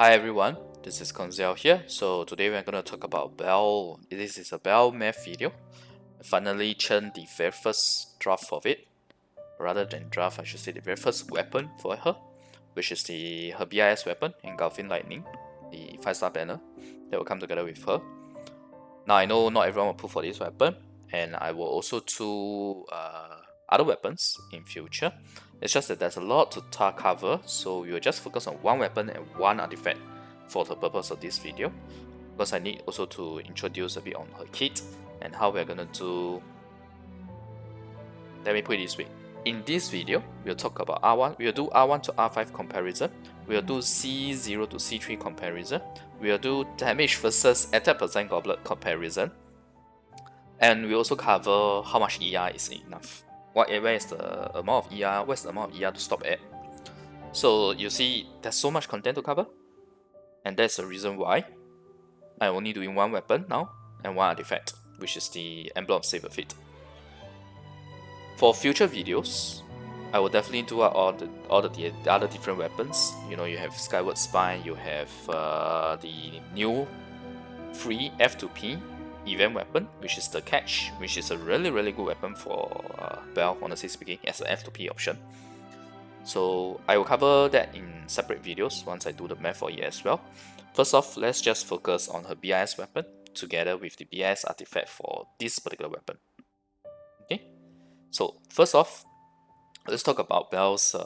Hi everyone, this is Koinzell here. So today we're going to talk about Belle. This is a Belle math video. I finally churned the very first draft of it. Rather than draft, I should say the very first weapon for her, which is her BIS weapon, Engulfing Lightning, the 5-star banner that will come together with her. Now I know not everyone will pull for this weapon, and I will also do other weapons in future. It's just that there's a lot to cover, so we will just focus on one weapon and one artifact for the purpose of this video, because I need also to introduce a bit on her kit and how we're gonna do. Let me put it this way. In this video, we'll talk about R1, we'll do R1 to R5 comparison, we'll do C0 to C3 comparison, we'll do damage versus attack percent goblet comparison, and we also cover how much ER is enough. Where is the amount of ER, where's the amount of ER to stop at. So you see, there's so much content to cover, and that's the reason why I'm only doing one weapon now and one artifact, which is the Emblem of Saber Fate. For future videos, I will definitely do all the other different weapons. You know, you have Skyward Spine, you have the new free F2P event weapon, which is the Catch, which is a really good weapon for Belle, honestly speaking, as an F2P option. So I will cover that in separate videos once I do the math for it as well. First off, let's just focus on her BIS weapon together with the BIS artifact for this particular weapon. Okay, so first off, let's talk about Belle's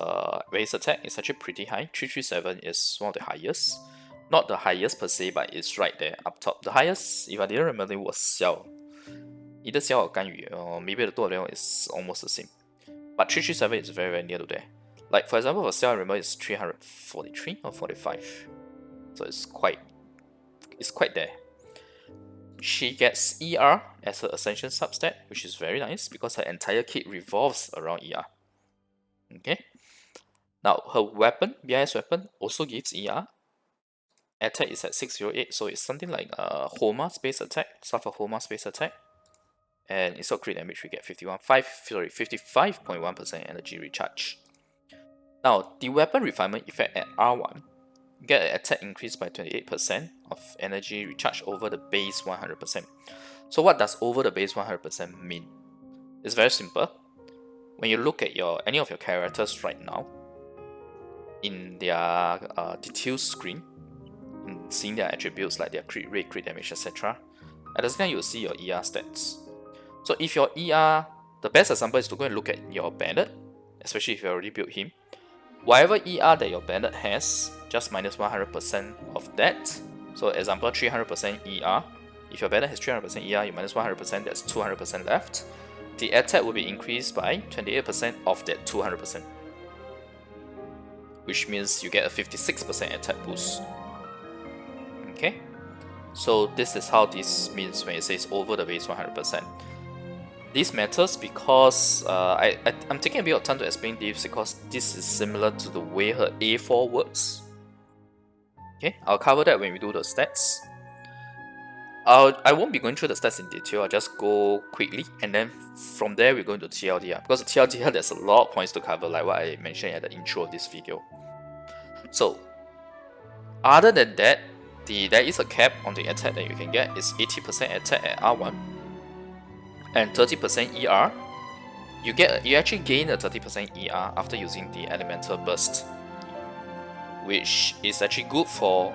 base attack. It's actually pretty high. 337 is one of the highest. Not the highest per se, but it's right there up top. The highest, if I didn't remember, was Xiao. Either Xiao or Ganyu, or maybe the two of them is almost the same. But 337 is very near to there. Like for example, for Xiao, I remember it's 343 or 45. So it's quite there. She gets ER as her Ascension substat, which is very nice because her entire kit revolves around ER. Okay. Now her weapon, BIS weapon, also gives ER. Attack is at 608, so it's something like a Homa space attack, stuff of Homa space attack. And instead of crit damage, we get 55.1% energy recharge. Now, the weapon refinement effect at R1, you get an attack increase by 28% of energy recharge over the base 100%. So what does over the base 100% mean? It's very simple. When you look at any of your characters right now, in their details screen, in seeing their attributes like their crit rate, crit damage, etc., at the same time you'll see your ER stats. So if your ER, the best example is to go and look at your bandit, especially if you already built him. Whatever ER that your bandit has, just minus 100% of that. So example, 300% ER. If your bandit has 300% ER, you minus 100%, that's 200% left. The attack will be increased by 28% of that 200%. Which means you get a 56% attack boost. Okay? So this is how this means when it says over the base 100%. This matters because I'm taking a bit of time to explain this because this is similar to the way her A4 works. Okay, I'll cover that when we do the stats. I won't be going through the stats in detail, I'll just go quickly and then from there we go into TLDR. Because the TLDR there's a lot of points to cover like what I mentioned at the intro of this video. So, other than that, there is a cap on the attack that you can get. It's 80% attack at R1. And 30% ER, you actually gain a 30% ER after using the Elemental Burst, which is actually good for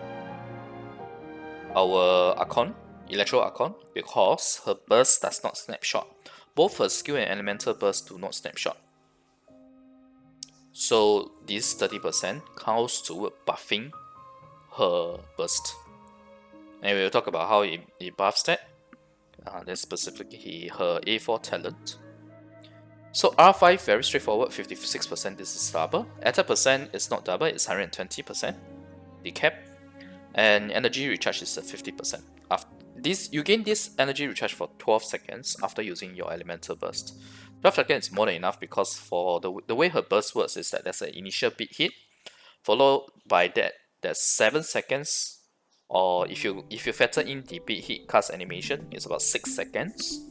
our Archon, Electro Archon, because her burst does not snapshot. Both her skill and Elemental Burst do not snapshot. So this 30% counts toward buffing her burst. And we'll talk about how it buffs that. Then specifically her A4 talent. So R5 very straightforward, 56%. This is double. Attack percent is not double, it's 120%. The cap, and energy recharge is 50%. After this, you gain this energy recharge for 12 seconds after using your Elemental Burst. 12 seconds is more than enough because for the way her burst works is that there's an initial big hit, followed by that there's 7 seconds. Or if you factor in the big hit cast animation, it's about 6 seconds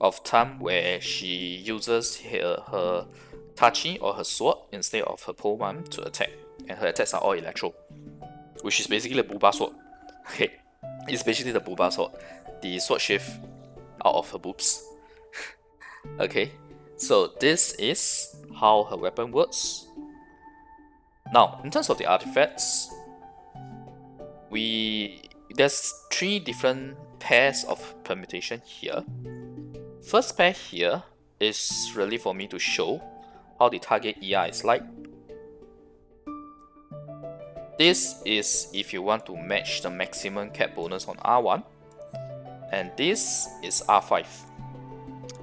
of time where she uses her Tachi or her sword instead of her pole one to attack, and her attacks are all Electro. which is basically the Booba sword. Okay, it's basically the Booba sword, the sword shift out of her boobs. Okay, so this is how her weapon works. Now, in terms of the artifacts, there's 3 different pairs of permutation here. First pair here is really for me to show how the target ER is like. This is if you want to match the maximum cap bonus on R1, and this is R5.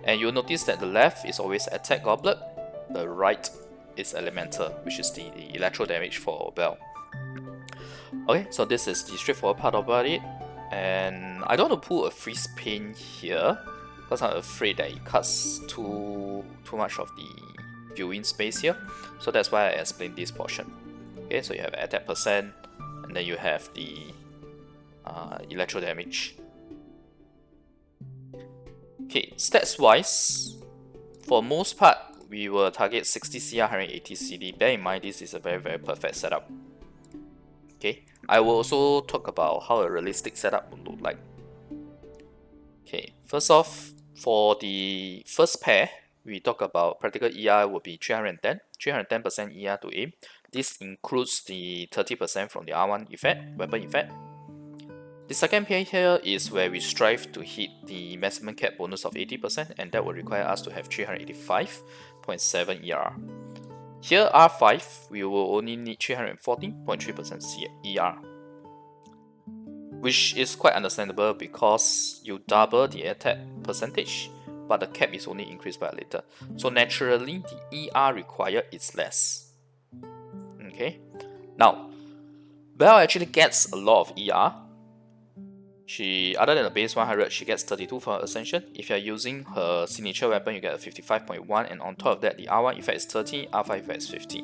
And you'll notice that the left is always attack goblet, the right is elemental, which is the electro damage for Bell. Okay, so this is the straightforward part about it, and I don't want to pull a freeze paint here because I'm afraid that it cuts too much of the viewing space here, so that's why I explained this portion. Okay, so you have attack percent, and then you have the electro damage. Okay, stats wise, for most part, we will target 60 CR, 180 CD. Bear in mind, this is a very perfect setup. Okay, I will also talk about how a realistic setup would look like. Okay, first off, for the first pair, we talk about practical ER will be 310% ER to aim. This includes the 30% from the R1 effect, weapon effect. The second pair here is where we strive to hit the maximum cap bonus of 80%, and that will require us to have 385.7 ER. Here R5, we will only need 314.3% ER, which is quite understandable because you double the attack percentage, but the cap is only increased by a little. So naturally, the ER required is less. Okay, now Belle actually gets a lot of ER. She, other than the base 100, she gets 32 for her Ascension. If you're using her signature weapon, you get a 55.1, and on top of that, the R1 effect is 30, R5 effect is 50.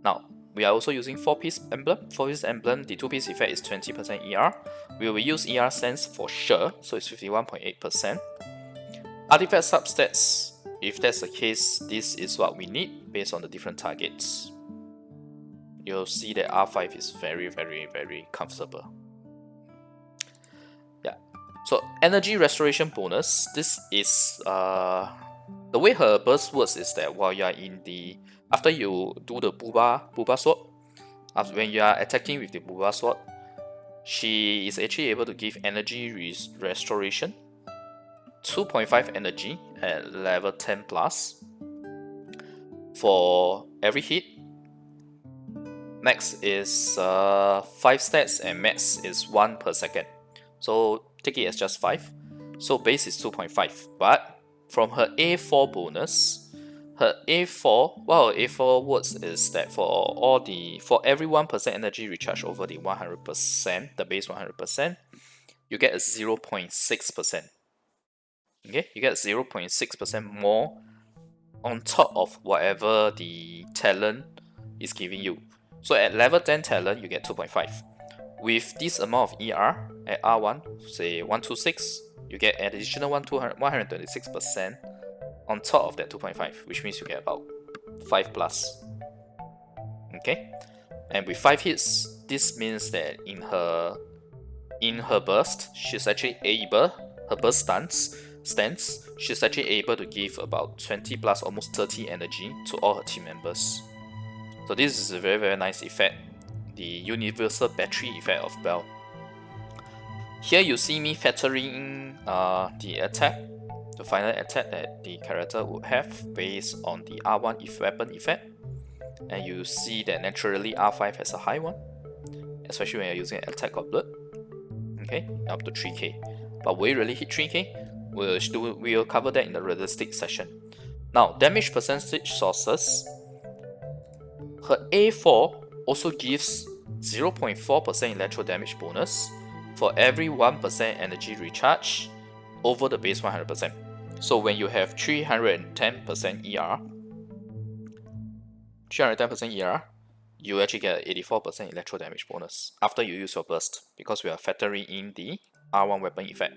Now, we are also using 4-piece Emblem. 4-piece Emblem, the 2-piece effect is 20% ER. We will use ER Sense for sure, so it's 51.8%. Artifact substats, if that's the case, this is what we need based on the different targets. You'll see that R5 is very comfortable. Yeah. So energy restoration bonus. This is the way her burst works is that while you are in the after you do the Booba sword, when you are attacking with the Booba sword, she is actually able to give energy restoration, 2.5 energy at level 10 plus for every hit. Max is 5 stats and max is 1 per second. So take it as just 5. So base is 2.5. But from her A4 bonus, her A4, well, her A4 works is that for every 1% energy recharge over the 100%, the base 100%, you get a 0.6%. Okay, you get 0.6% more on top of whatever the talent is giving you. So at level 10 talent, you get 2.5. With this amount of ER at R1, say 126, you get an additional 126% on top of that 2.5, which means you get about 5 plus. Okay, and with 5 hits, this means that in her burst, she's actually able, her burst stance, she's actually able to give about 20 plus almost 30 energy to all her team members. So this is a very nice effect, the universal battery effect of Belle. Here you see me factoring in the attack, the final attack that the character would have based on the R1 weapon effect, and you see that naturally R5 has a high one, especially when you're using an attack goblet. Okay, up to 3k. But will it really hit 3k? We'll cover that in the realistic session. Now, damage percentage sources. Her A4 also gives 0.4% electro damage bonus for every 1% energy recharge over the base 100%. So when you have 310% ER, you actually get 84% electro damage bonus after you use your burst, because we are factoring in the R1 weapon effect.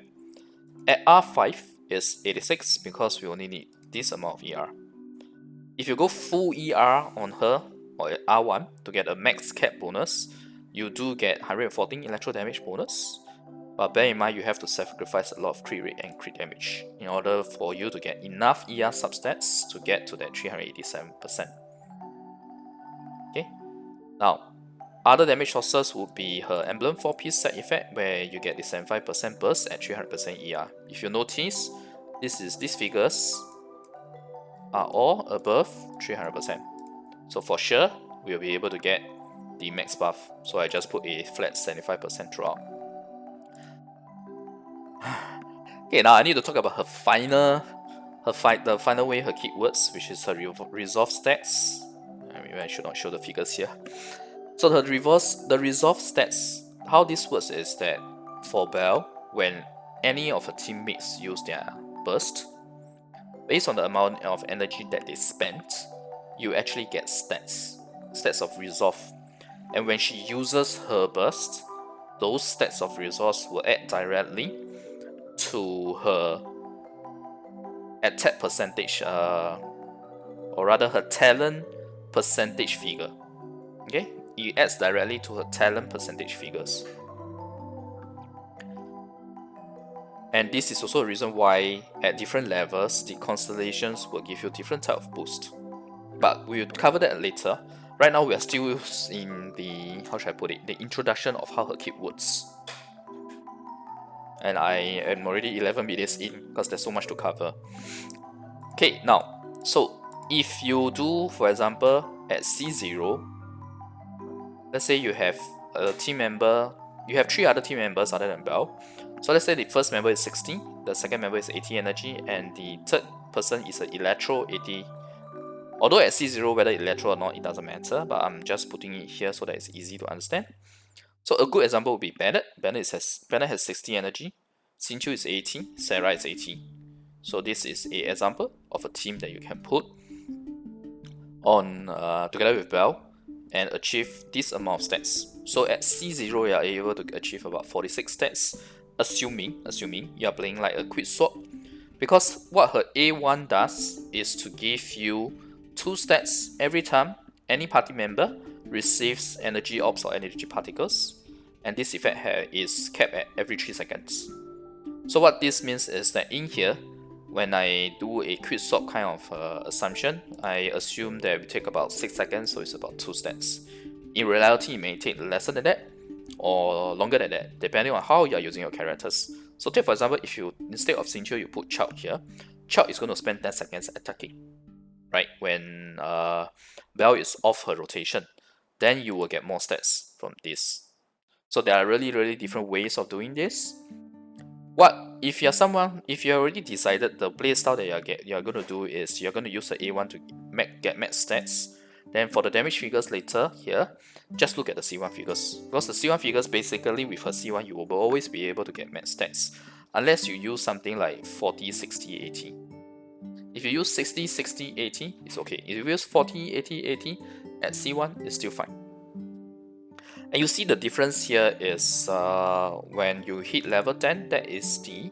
At R5 is 86 because we only need this amount of ER. If you go full ER on her or at R1 to get a max cap bonus, you do get 114 electro damage bonus, but bear in mind you have to sacrifice a lot of crit rate and crit damage in order for you to get enough ER substats to get to that 387%. Okay, now other damage sources would be her Emblem 4-piece set effect, where you get the 75% burst at 300% ER. If you notice, these figures are all above 300%. So for sure, we'll be able to get the max buff. So I just put a flat 75% throughout. Okay, now I need to talk about the final way her kit works, which is her resolve stats. Maybe I should not show the figures here. So the resolve stats, how this works is that for Belle, when any of her teammates use their burst, based on the amount of energy that they spent, you actually get stats of resolve. And when she uses her burst, those stats of resolve will add directly to her attack percentage, or rather her talent percentage figure. Okay, it adds directly to her talent percentage figures. And this is also a reason why at different levels the constellations will give you different type of boost. But we'll cover that later. Right now we are still in the, how should I put it, the introduction of how her kit works. And I am already 11 minutes in because there's so much to cover. Okay, now, so if you do, for example, at C0, let's say you have a team member, you have 3 other team members other than Belle. So let's say the first member is 60, the second member is 80 energy, and the third person is an Electro 80. Although at C0, whether Electro or not, it doesn't matter, but I'm just putting it here so that it's easy to understand. So a good example would be Bennett. Bennett has 60 energy, Xingqiu is 80, Sarah is 80. So this is an example of a team that you can put on together with Belle and achieve this amount of stats. So at C0, you are able to achieve about 46 stats, assuming you are playing like a quick swap. Because what her A1 does is to give you 2 stats every time any party member receives energy orbs or energy particles, and this effect is capped at every 3 seconds. So what this means is that in here, when I do a quick swap kind of assumption, I assume that it will take about 6 seconds, so it's about 2 stats. In reality, it may take lesser than that or longer than that, depending on how you are using your characters. So take for example, if you, instead of Xingqiu, you put Chow here, Chow is going to spend 10 seconds attacking, right? When Belle is off her rotation, then you will get more stats from this. So there are really different ways of doing this. If you already decided the playstyle that you're going to do is you're going to use the A1 to get max stats, then for the damage figures later here, just look at the C1 figures. Because the C1 figures, basically with her C1, you will always be able to get max stats. Unless you use something like 40, 60, 80. If you use 60, 60, 80, it's okay. If you use 40, 80, 80 at C1, it's still fine. And you see the difference here is when you hit level 10, that is the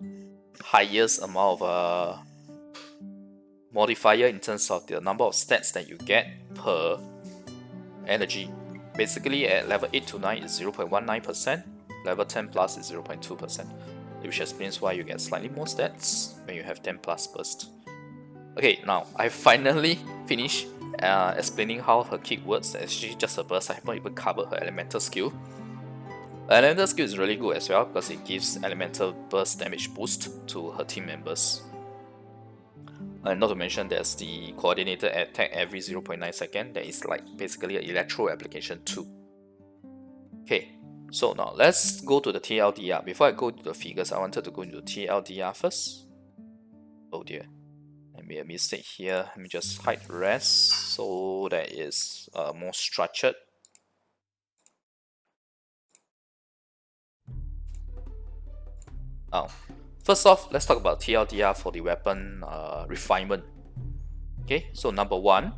highest amount of modifier in terms of the number of stats that you get per energy. Basically at level 8 to 9 is 0.19%, level 10 plus is 0.2%, which explains why you get slightly more stats when you have 10 plus burst. Okay, now I finally finished explaining how her kit works. Actually just a burst, I have not even covered her elemental skill. Her elemental skill is really good as well because it gives elemental burst damage boost to her team members. And not to mention there's the coordinated attack every 0.9 seconds, that is like basically an electro application too. Okay, so now let's go to the TLDR. Before I go to the figures, I wanted to go into TLDR first. Oh dear, I made a mistake here. Let me just hide the rest so that it's more structured. Now, first off, let's talk about TLDR for the weapon refinement. Okay, so number 1,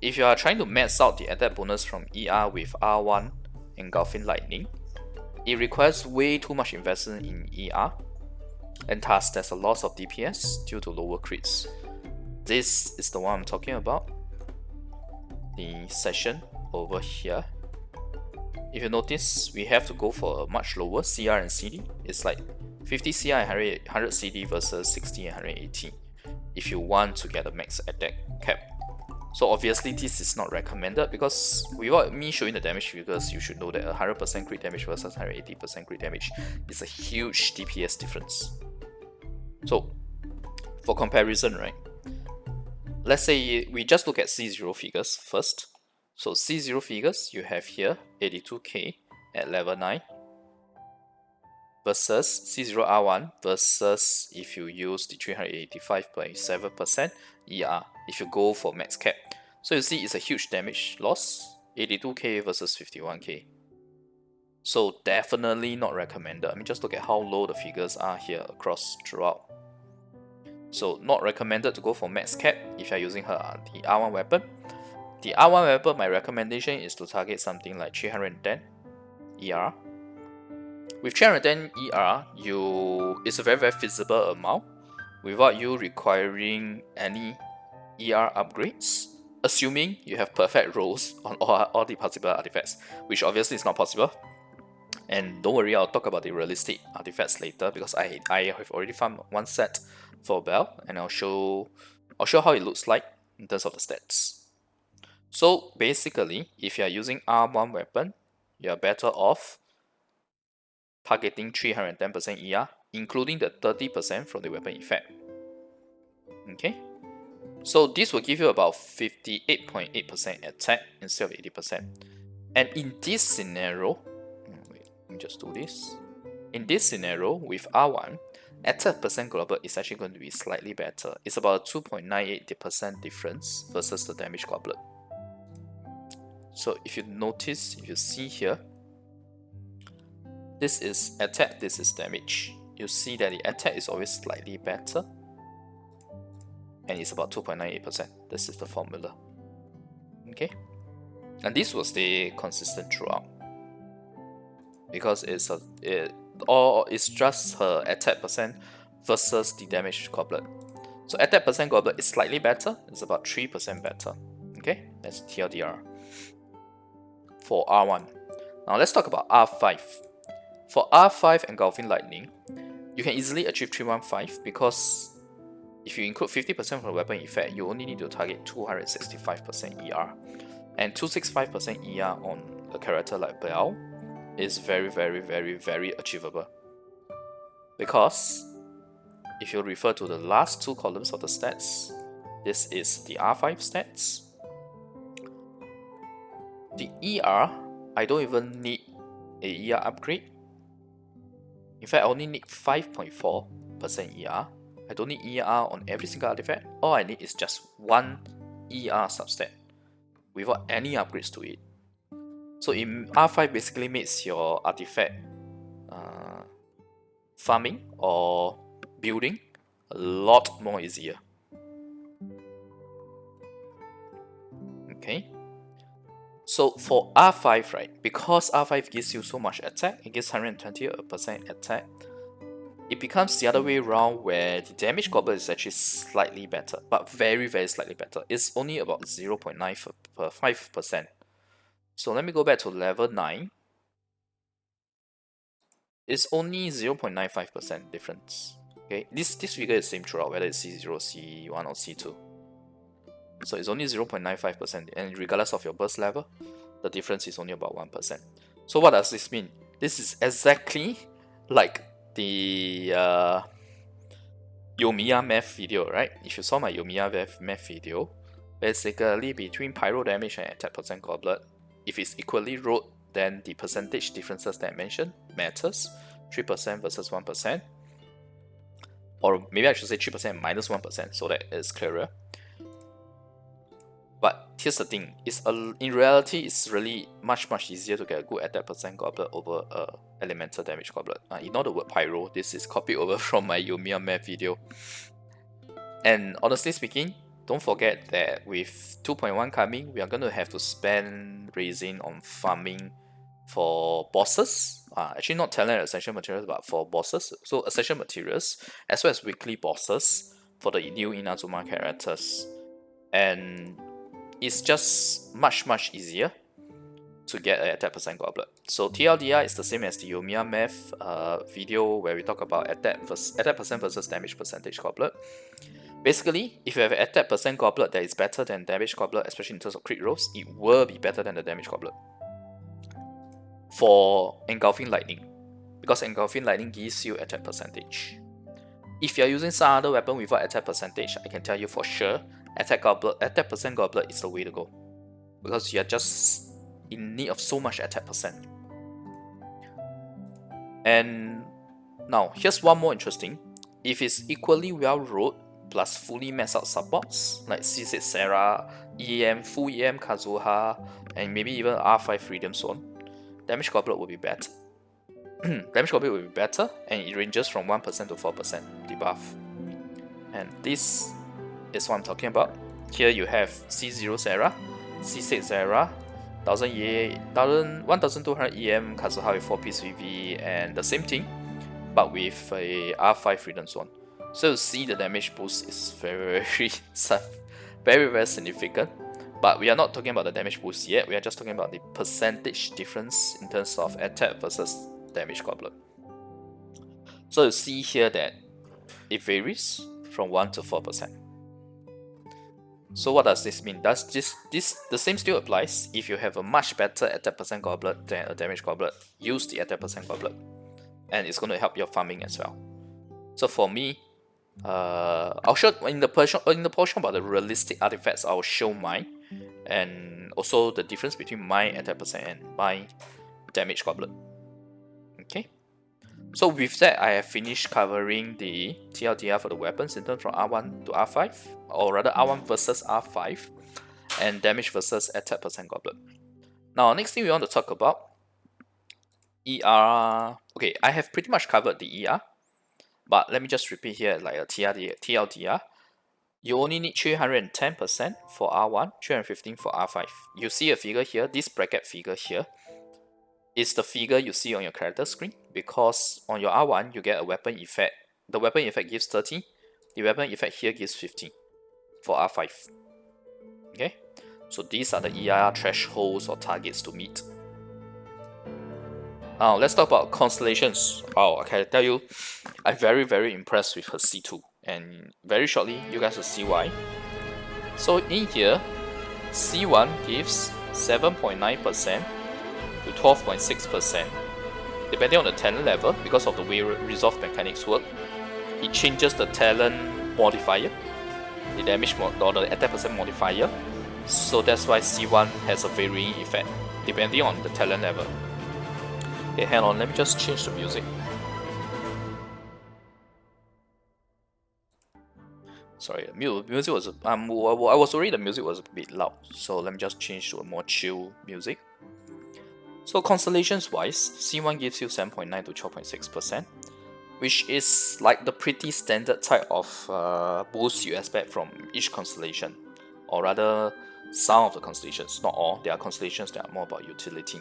if you are trying to max out the attack bonus from ER with R1 Engulfing Lightning, it requires way too much investment in ER, and thus there's a loss of DPS due to lower crits. This is the one I'm talking about. The session over here if you notice, we have to go for a much lower CR and CD. It's like 50 CR and 100 CD versus 60 and 180 if you want to get a max attack cap. So obviously this is not recommended, because without me showing the damage figures, you should know that 100% crit damage versus 180% crit damage is a huge DPS difference. So for comparison, right, let's say we just look at C0 figures first. So C0 figures, you have here 82k at level 9 versus C0R1 versus if you use the 385.7% ER if you go for max cap. So you see it's a huge damage loss, 82k versus 51k. So definitely not recommended. I mean, just look at how low the figures are here across throughout. So not recommended to go for max cap if you're using the R1 weapon. The R1 weapon, my recommendation is to target something like 310 ER. With 310 ER, it's a very feasible amount without you requiring any ER upgrades, assuming you have perfect rolls on all the possible artifacts, which obviously is not possible. And don't worry, I'll talk about the realistic artifacts later, because I have already found one set for Bell, and I'll show how it looks like in terms of the stats. So basically, if you are using R1 weapon, you are better off targeting 310% ER, including the 30% from the weapon effect. Okay, so this will give you about 58.8% attack instead of 80%. And in this scenario, wait, let me just do this. In this scenario, with R1, attack percent global is actually going to be slightly better. It's about a 2.98% difference versus the damage goblet. So if you notice, if you see here, this is attack, this is damage. You see that the attack is always slightly better, and it's about 2.98%. This is the formula. Okay, and this will stay consistent throughout, because it's just her attack percent versus the damage goblet. So attack percent goblet is slightly better. It's about 3% better. Okay, that's TLDR for R1. Now let's talk about R5. For R5 Engulfing Lightning, you can easily achieve 315, because if you include 50% from the weapon effect, you only need to target 265% ER. And 265% ER on a character like Bell is very achievable. Because if you refer to the last two columns of the stats, this is the R5 stats. The ER, I don't even need a ER upgrade. In fact, I only need 5.4% ER. I don't need ER on every single artifact. All I need is just one ER substat without any upgrades to it. So in R5 basically makes your artifact farming or building a lot more easier. Okay. So for R5, right, because R5 gives you so much attack, it gives 120% attack, it becomes the other way around, where the damage goblet is actually slightly better, but very slightly better. It's only about 0.95%. So let me go back to level 9. It's only 0.95% difference. Okay, this figure is same throughout, whether it's C0, C1 or C2. So it's only 0.95%, and regardless of your burst level, the difference is only about 1%. So what does this mean? This is exactly like the Yoimiya math video, right? If you saw my Yoimiya math video, basically between pyro damage and attack percent goblet, if it's equally rolled, then the percentage differences that I mentioned matters. 3% versus 1%, or maybe I should say 3% minus 1%, so that it's clearer. But here's the thing, in reality, it's really much easier to get a good attack percent goblet over elemental damage goblet. Ignore the word pyro, this is copied over from my Yoimiya math video. And honestly speaking, don't forget that with 2.1 coming, we are going to have to spend resin on farming for bosses. Actually not talent essential materials, but for bosses. So essential materials, as well as weekly bosses for the new Inazuma characters. And it's just much easier to get an attack percent goblet. So TLDR is the same as the Yoimiya math video where we talk about attack percent versus damage percentage goblet. Basically, if you have an attack percent goblet that is better than damage goblet, especially in terms of crit rolls, it will be better than the damage goblet. For Engulfing Lightning, because Engulfing Lightning gives you attack percentage. If you are using some other weapon without attack percentage, I can tell you for sure, attack percent goblet is the way to go. Because you are just in need of so much attack percent. And now, here's one more interesting. If it's equally well rolled, plus fully maxed out supports, like C6 Sarah, EM, full EM Kazuha, and maybe even R5 Freedom Zone, damage goblet will be better. Damage goblet will be better, and it ranges from 1% to 4% debuff. And this is what I'm talking about. Here you have C0 Sarah, C6 Sarah, 1200 EM Kazuha with 4-piece VV, and the same thing, but with a R5 Freedom Zone. So you see the damage boost is very significant. But we are not talking about the damage boost yet, we are just talking about the percentage difference in terms of attack versus damage goblet. So you see here that it varies from 1 to 4%. So what does this mean? Does the same still applies if you have a much better attack percent goblet than a damage goblet, use the attack percent goblet. And it's going to help your farming as well. So for me, I'll show in the portion about the realistic artifacts, I'll show mine, and also the difference between my attack percent and my damage goblet. Okay, so with that, I have finished covering the TLDR for the weapons in terms from R1 to R5, or rather R1 versus R5, and damage versus attack percent goblet. Now, next thing we want to talk about ER. Okay, I have pretty much covered the ER. But let me just repeat here, like a TLDR, you only need 310% for R1, 315 for R5. You see a figure here, this bracket figure here is the figure you see on your character screen, because on your R1 you get a weapon effect. The weapon effect gives 30, the weapon effect here gives 15 for R5. Okay, so these are the ER thresholds or targets to meet. Now let's talk about Constellations. Oh, I can tell you, I'm very impressed with her C2, and very shortly you guys will see why. So in here, C1 gives 7.9% to 12.6%, depending on the talent level. Because of the way resolve mechanics work, it changes the talent modifier, the damage or the attack percent modifier. So that's why C1 has a varying effect depending on the talent level. Okay, hang on, let me just change the music. Sorry, music was I was worried the music was a bit loud, so let me just change to a more chill music. So Constellations wise, C1 gives you 7.9 to 12.6%, which is like the pretty standard type of boost you expect from each constellation, or rather some of the constellations, not all. There are constellations that are more about utility.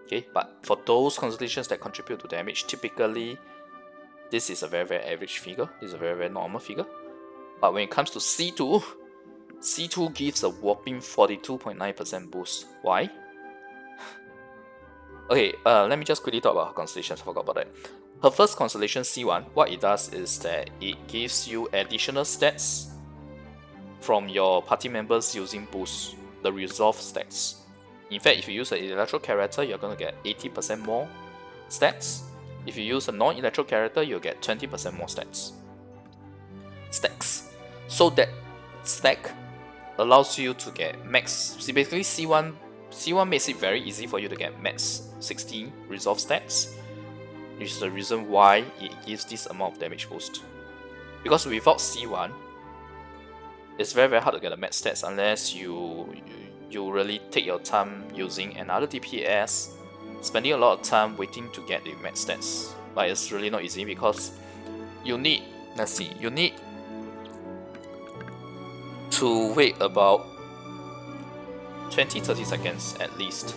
Okay, but for those constellations that contribute to damage, typically this is a very average figure. This is a very normal figure. But when it comes to C2, C2 gives a whopping 42.9% boost. Why? Okay, let me just quickly talk about her constellations. I forgot about that. Her first constellation, C1, what it does is that it gives you additional stats from your party members using boost, the resolve stats. In fact, if you use an Electro character, you're going to get 80% more stats. If you use a non-Electro character, you'll get 20% more stacks. So that stack allows you to get max. See, basically C1 makes it very easy for you to get max 16 resolve stats, which is the reason why it gives this amount of damage boost. Because without C1, it's very hard to get the max stats unless you really take your time using another DPS, spending a lot of time waiting to get the max stats. But it's really not easy because you need, you need to wait about 20-30 seconds at least.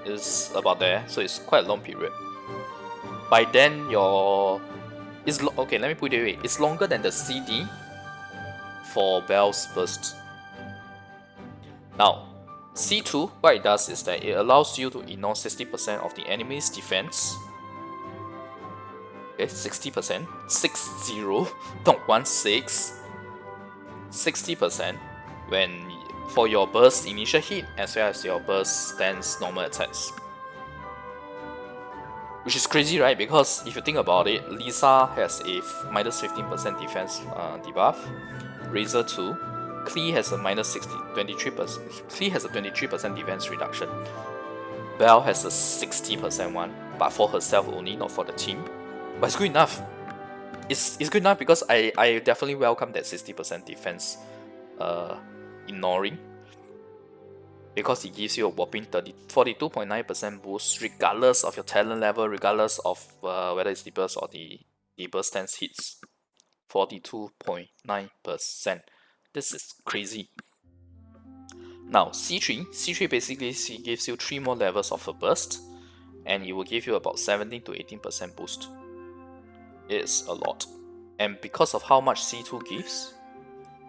It's about there, so it's quite a long period. By then okay, let me put it away. It's longer than the CD for Bell's Burst. Now, C2, what it does is that it allows you to ignore 60% of the enemy's defense. Okay, 60%, 60, not 16, 60% when for your burst initial hit as well as your burst stance normal attacks. Which is crazy, right? Because if you think about it, Lisa has a minus 15% defense debuff, Razor 2, Klee has a minus 23%. Klee has a 23% defense reduction. Belle has a 60% one, but for herself only, not for the team. But it's good enough. It's good enough because I definitely welcome that 60% defense ignoring, because it gives you a whopping 42.9% boost regardless of your talent level, regardless of whether it's the burst or the burst stance hits. 42.9%. This is crazy. Now C3 basically gives you 3 more levels of a burst, and it will give you about 17 to 18% boost. It's a lot. And because of how much C2 gives,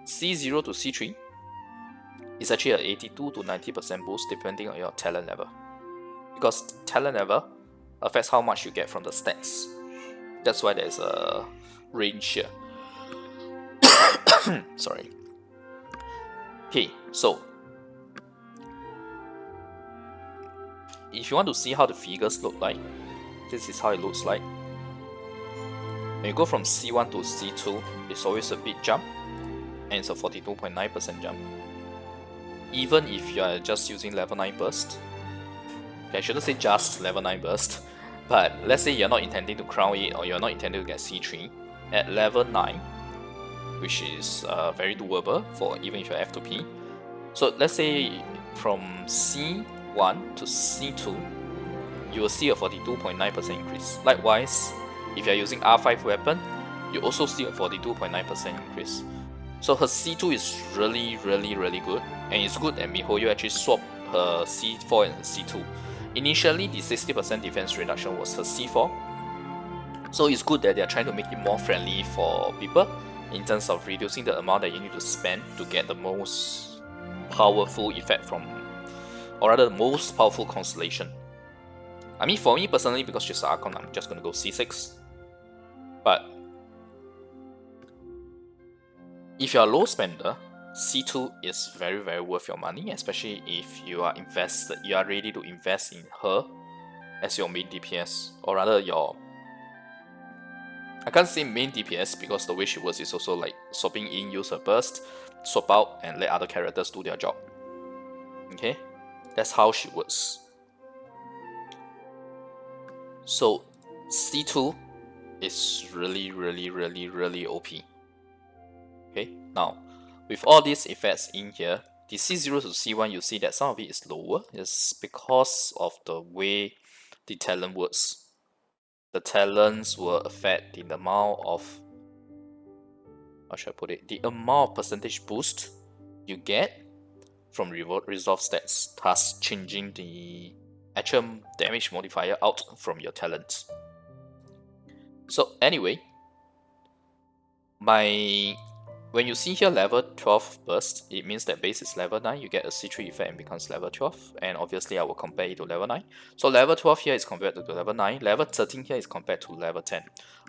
C0 to C3 is actually an 82 to 90% boost depending on your talent level. Because talent level affects how much you get from the stats. That's why there's a range here. Sorry. Okay, so if you want to see how the figures look like, this is how it looks like. When you go from C1 to C2, it's always a big jump, and it's a 42.9% jump. Even if you are just using level 9 burst, okay, I shouldn't say just level 9 burst, but let's say you're not intending to crown it or you're not intending to get C3, at level 9, which is very doable for even if you're F2P. So let's say from C1 to C2, you will see a 42.9% increase. Likewise, if you're using R5 weapon, you also see a 42.9% increase. So her C2 is really good, and it's good that MiHoYo actually swapped her C4 and C2. Initially, the 60% defense reduction was her C4, so it's good that they're trying to make it more friendly for people in terms of reducing the amount that you need to spend to get the most powerful effect from, or rather the most powerful constellation. I mean, for me personally, because she's an Archon, I'm just gonna go C6. But if you're a low spender, C2 is very worth your money, especially if you are ready to invest in her as your main DPS, or rather your, I can't say main DPS because the way she works is also like swapping in, use her burst, swap out, and let other characters do their job. Okay, that's how she works. So C2 is really OP. Okay, now with all these effects in here, the C0 to C1, you see that some of it is lower. It's because of the way the talent works. The talents will affect the amount of, how should I put it, the amount of percentage boost you get from resolve stats, thus changing the actual damage modifier out from your talent. So anyway, when you see here level 12 burst, it means that base is level 9, you get a C3 effect and becomes level 12, and obviously I will compare it to level 9. So level 12 here is compared to level 9, level 13 here is compared to level 10.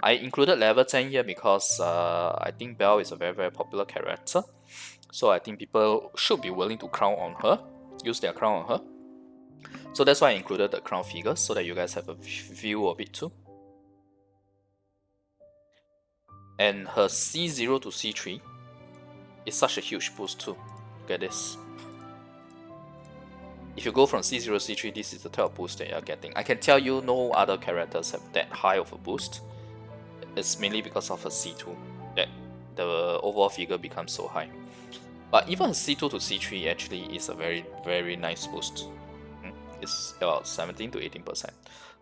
I included level 10 here because I think Belle is a very popular character, so I think people should be willing to crown on her, use their crown on her. So that's why I included the crown figures, so that you guys have a view of it too. And her C0 to C3 is such a huge boost too. Look at this. If you go from C0 C3, this is the type of boost that you're getting. I can tell you no other characters have that high of a boost. It's mainly because of her C2 that the overall figure becomes so high. But even C2 to C3 actually is a very nice boost. It's about 17 to 18%,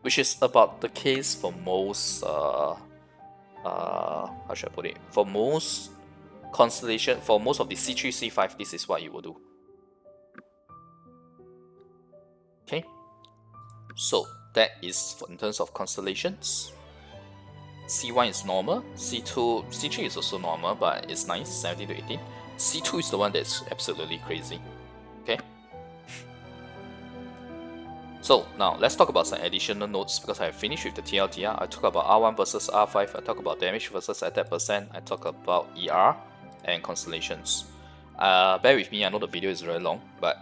which is about the case for most how should I put it? For most constellation, for most of the C3, C5, this is what you will do. Okay, so that is in terms of constellations. C1 is normal, C3 is also normal, but it's nice, 17 to 18. C2 is the one that's absolutely crazy. Okay, So now let's talk about some additional notes because I finished with the TLDR. I talk about R1 versus R5, I talk about damage versus attack percent, I talk about ER and Constellations. Bear with me, I know the video is very long, but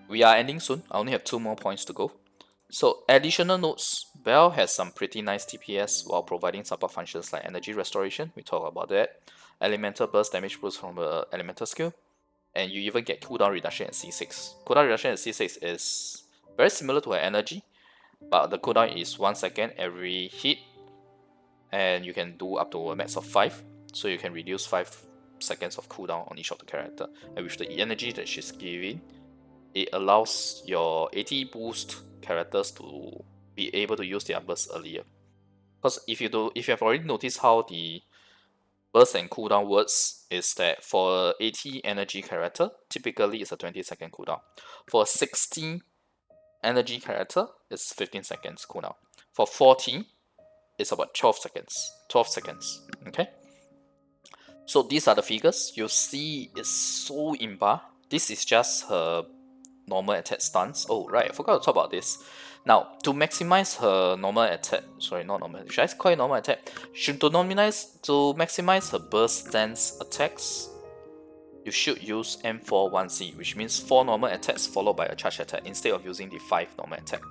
we are ending soon. I only have 2 more points to go. So additional notes, Bell has some pretty nice DPS while providing support functions like energy restoration, we talk about that, elemental burst damage boost from the elemental skill, and you even get cooldown reduction at C6. Cooldown reduction at C6 is very similar to her energy, but the cooldown is 1 second every hit, and you can do up to a max of 5, so you can reduce 5 seconds of cooldown on each of the character. And with the energy that she's giving, it allows your AT boost characters to be able to use their burst earlier. Because if you have already noticed how the burst and cooldown works, is that for AT energy character, typically it's a 20-second cooldown. For 60 energy character, it's 15 seconds cooldown. For 40, it's about 12 seconds. 12 seconds. Okay. So these are the figures. You see, it's so imba. This is just her normal attack stance. Oh right, I forgot to talk about this. Now, to maximize her normal attack, sorry, not normal, should I call it normal attack? To maximize her burst stance attacks, you should use M41C, which means 4 normal attacks followed by a charge attack instead of using the 5 normal attack.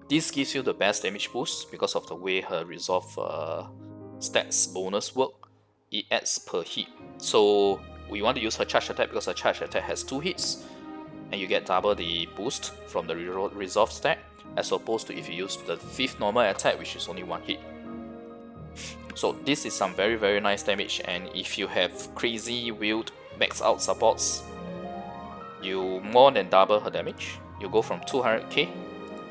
This gives you the best damage boost because of the way her resolve stats bonus work. It adds per hit. So we want to use her charge attack because her charge attack has 2 hits, and you get double the boost from the resolve stat, as opposed to if you use the 5th normal attack, which is only 1 hit. So this is some very nice damage, and if you have crazy wield max out supports, you more than double her damage. You go from 200k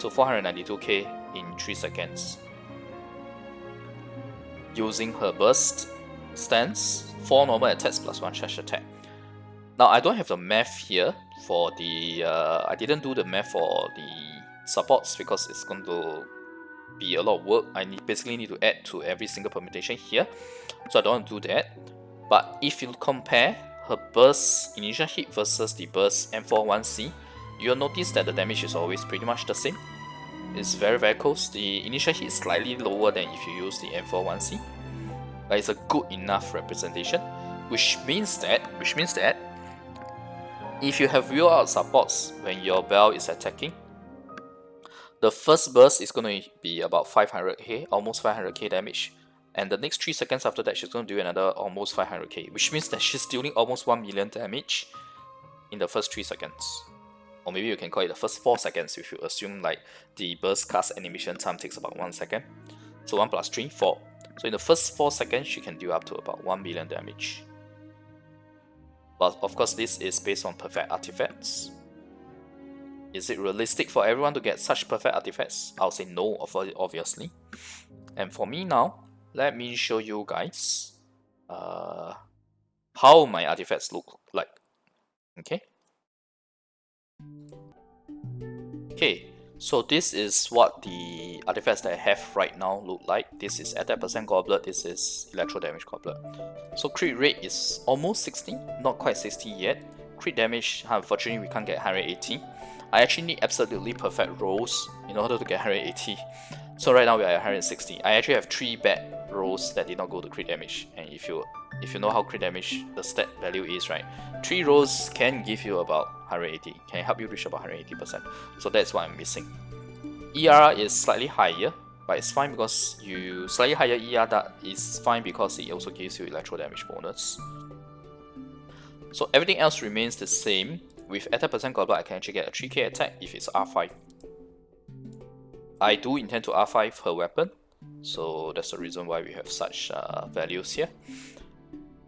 to 492k in 3 seconds. Using her burst stance, 4 normal attacks plus 1 charge attack. Now I don't have the math here for the, I didn't do the math for the supports because it's going to be a lot of work. I basically need to add to every single permutation here, so I don't want to do that. But if you compare her burst initial hit versus the burst M41C, you'll notice that the damage is always pretty much the same. It's very close. The initial hit is slightly lower than if you use the M41C, but it's a good enough representation, which means that if you have real out supports when your Bell is attacking, the first burst is going to be about 500k, almost 500k damage, and the next 3 seconds after that she's going to do another almost 500k, which means that she's dealing almost 1 million damage in the first 3 seconds. Or maybe you can call it the first 4 seconds if you assume like the burst cast animation time takes about 1 second. So 1 plus 3, 4. So in the first 4 seconds she can deal up to about 1 million damage. But of course this is based on perfect artifacts. Is it realistic for everyone to get such perfect artifacts? I'll say no, obviously. And for me now, let me show you guys how my artifacts look like. Okay, so this is what the artifacts that I have right now look like. This is attack percent goblet, this is electro damage goblet. So crit rate is almost 60, not quite 60 yet. Crit damage, unfortunately we can't get 180. I actually need absolutely perfect rolls in order to get 180. So right now we are at 160. I actually have 3 bad rolls that did not go to crit damage. And if you know how crit damage the stat value is, right, 3 rolls can give you about 180. Can help you reach about 180%. So that's what I'm missing. ER is slightly higher, but it's fine because slightly higher ER, that is fine because it also gives you electro damage bonus. So everything else remains the same. With attack percent goblet, I can actually get a 3k attack if it's R5. I do intend to R5 her weapon, so that's the reason why we have such values here.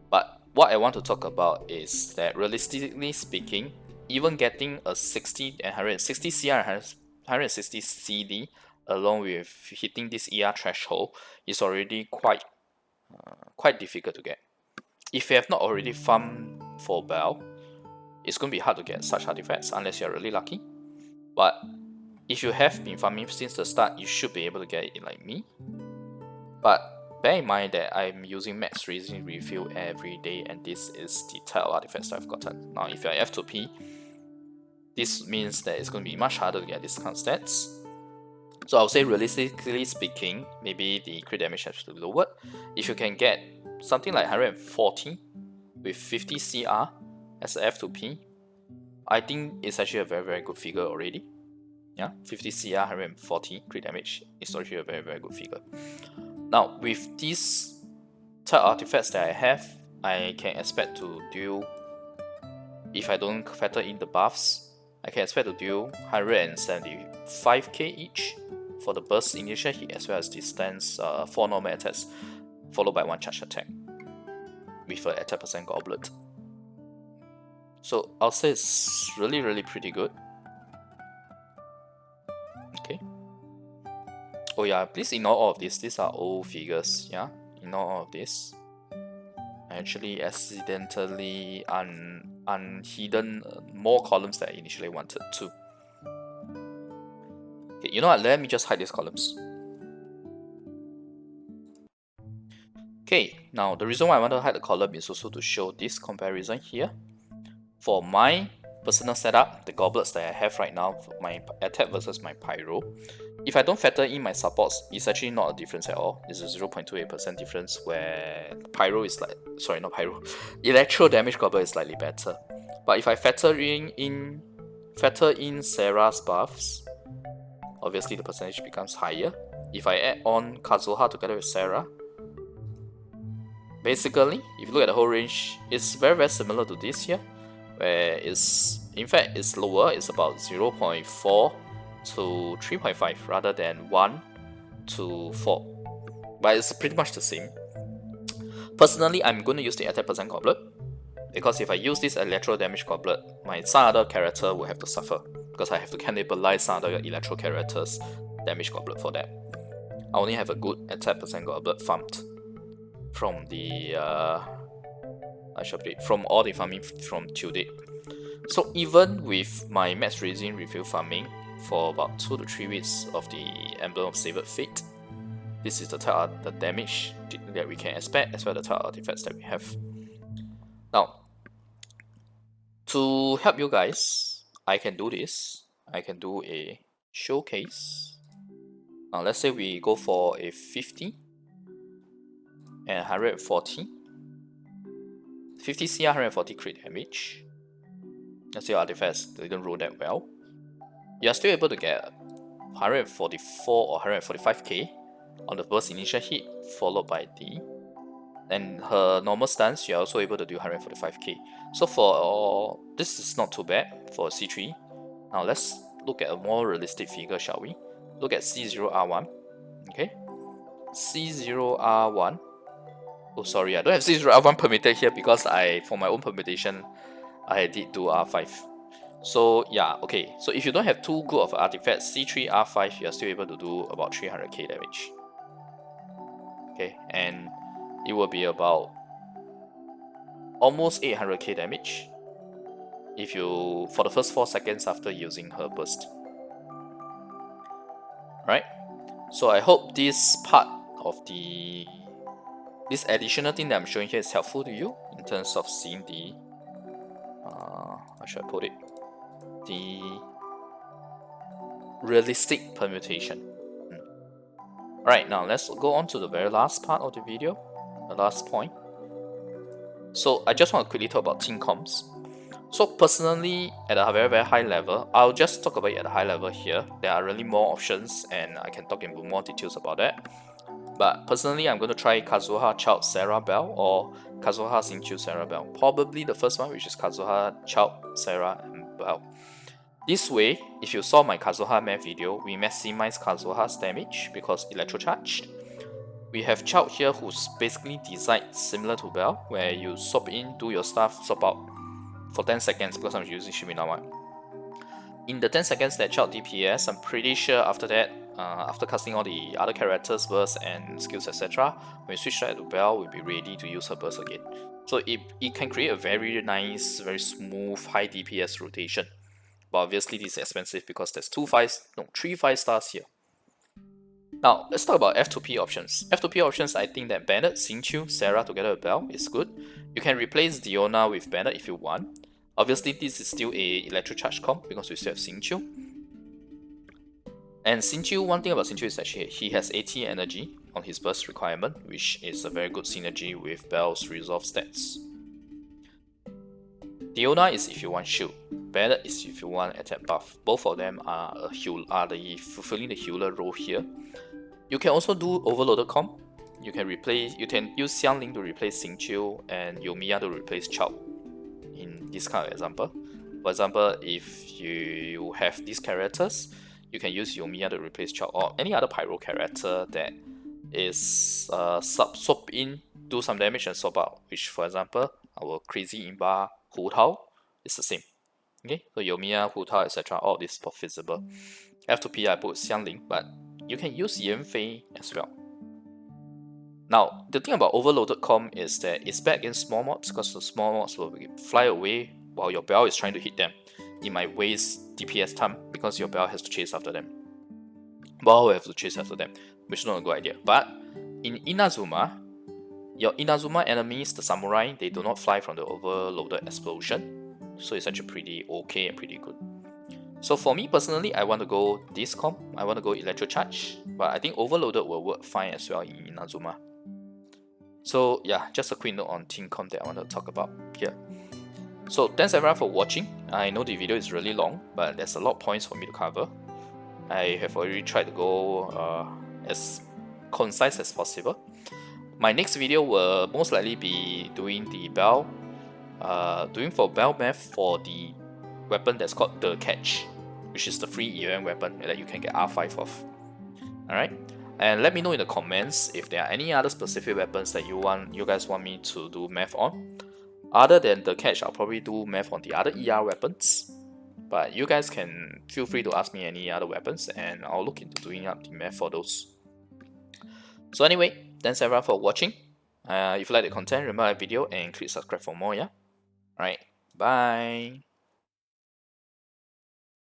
But what I want to talk about is that realistically speaking, even getting a 60 and 160 CR and 160 CD along with hitting this ER threshold is already quite difficult to get. If you have not already farmed for Bell, it's going to be hard to get such artifacts unless you're really lucky. But if you have been farming since the start, you should be able to get it like me. But bear in mind that I'm using max resin refill every day, and this is the type of artifacts that I've gotten. Now if you're F2P, This means that it's going to be much harder to get this kind of stats. So I would say realistically speaking, maybe the crit damage has to be lowered. If you can get something like 140 with 50 CR as a F2P, I think it's actually a very good figure already. Yeah, 50 CR, 140 crit damage is actually a very good figure. Now with these type artifacts that I have, I can expect to deal, if I don't factor in the buffs, I can expect to deal 175k each for the burst initial hit as well as distance 4 normal attacks followed by 1 charge attack with an attack percent goblet. So I'll say it's really pretty good. Okay. Oh yeah, please ignore all of this. These are old figures. Yeah, ignore all of this. I actually accidentally unhidden more columns that I initially wanted to. Okay, you know what? Let me just hide these columns. Okay, now the reason why I want to hide the column is also to show this comparison here. For my personal setup, the goblets that I have right now, my attack versus my Pyro, if I don't factor in my supports, it's actually not a difference at all. It's a 0.28% difference where Pyro is like, sorry, not Pyro, Electro damage goblet is slightly better. But if I factor in Sarah's buffs, obviously the percentage becomes higher. If I add on Kazuha together with Sarah, basically, if you look at the whole range, it's very similar to this here, where it's, in fact, it's lower. It's about 0.4 to 3.5 rather than 1 to 4. But it's pretty much the same. Personally, I'm going to use the attack percent goblet, because if I use this electro damage goblet, my some other character will have to suffer, because I have to cannibalize some other electro characters' damage goblet for that. I only have a good attack percent goblet farmed from the from all the farming from till date. So even with my max resin refill farming for about 2 to 3 weeks of the Emblem of Savored Fate, this is the damage that we can expect, as well as the type artifacts that we have. Now, to help you guys, I can do this. I can do a showcase. Now let's say we go for a 50 and 140. 50 CR, 140 crit damage. Let's say artifacts didn't roll that well. You are still able to get 144 or 145k on the first initial hit, followed by D. And her normal stance, you're also able to do 145k. So for this is not too bad for C3. Now let's look at a more realistic figure, shall we? Look at C0R1. Okay, C0R1. Oh, sorry, I don't have C0R1 permitted here because for my own permutation, I did do R5. So yeah, okay. So if you don't have too good of artifacts, C3 R5, you're still able to do about 300k damage. Okay, and it will be about almost 800k damage if you for the first 4 seconds after using her burst. Right? So I hope this part of this additional thing that I'm showing here is helpful to you in terms of seeing the how should I put it? The realistic permutation. Alright, now let's go on to the very last part of the video, the last point. So I just want to quickly talk about team comps. So personally, at a very high level, I'll just talk about it at a high level here. There are really more options and I can talk in more details about that. But personally, I'm going to try Kazuha, Chout, Sarah, Bell, or Kazuha, Xingqiu, Sarah, Bell. Probably the first one, which is Kazuha, Chout, Sarah, and Bell. This way, if you saw my Kazuha math video, we maximize Kazuha's damage because electro charged. We have Chout here, who's basically designed similar to Bell, where you swap in, do your stuff, swap out for 10 seconds because I'm using Shiminawa. In the 10 seconds that Chout DPS, I'm pretty sure after that, after casting all the other characters' bursts and skills, etc., when we switch that to Bell, we'll be ready to use her burst again. So it can create a very nice, very smooth, high DPS rotation. But obviously this is expensive because there's 3 5-stars here. Now, let's talk about F2P options. F2P options, I think that Bennett, Xingqiu, Sarah together with Bell is good. You can replace Diona with Bennett if you want. Obviously, this is still a Electro Charge comp because we still have Xingqiu. And Xingqiu, one thing about Xingqiu is actually he has AT energy on his burst requirement, which is a very good synergy with Bell's resolve stats. Diona is if you want shield, Ballad is if you want attack buff. Both of them are fulfilling the healer role here. You can also do overloaded comp. You can use Xiangling to replace Xingqiu and Yoimiya to replace Chao in this kind of example. For example, if you have these characters, you can use Yoimiya to replace Chao or any other Pyro character that is swap in, do some damage and swap out, which for example, our crazy Imba Hu Tao is the same. Okay, so Yoimiya, Hu Tao, etc. all this is feasible. F2P I put Xiangling, but you can use Yanfei as well. Now, the thing about overloaded comp is that it's bad against small mobs because the small mobs will fly away while your Bell is trying to hit them. It might waste DPS time because your Bell has to chase after them. Bell will have to chase after them, which is not a good idea. But in Inazuma, your Inazuma enemies, the samurai, they do not fly from the overloaded explosion. So it's actually pretty okay and pretty good. So for me personally, I want to go this comp. I want to go Electro Charge, but I think overloaded will work fine as well in Inazuma. So yeah, just a quick note on team comp that I want to talk about here. So thanks everyone for watching. I know the video is really long, but there's a lot of points for me to cover. I have already tried to go as concise as possible. My next video will most likely be doing the Bell, for Bell math for the weapon that's called the Catch, which is the free event weapon that you can get R5 of. Alright, and let me know in the comments if there are any other specific weapons that you guys want me to do math on. Other than the Catch, I'll probably do math on the other ER weapons. But you guys can feel free to ask me any other weapons and I'll look into doing up the math for those. So anyway, thanks everyone for watching. If you like the content, remember the video and click subscribe for more, yeah? Alright, bye!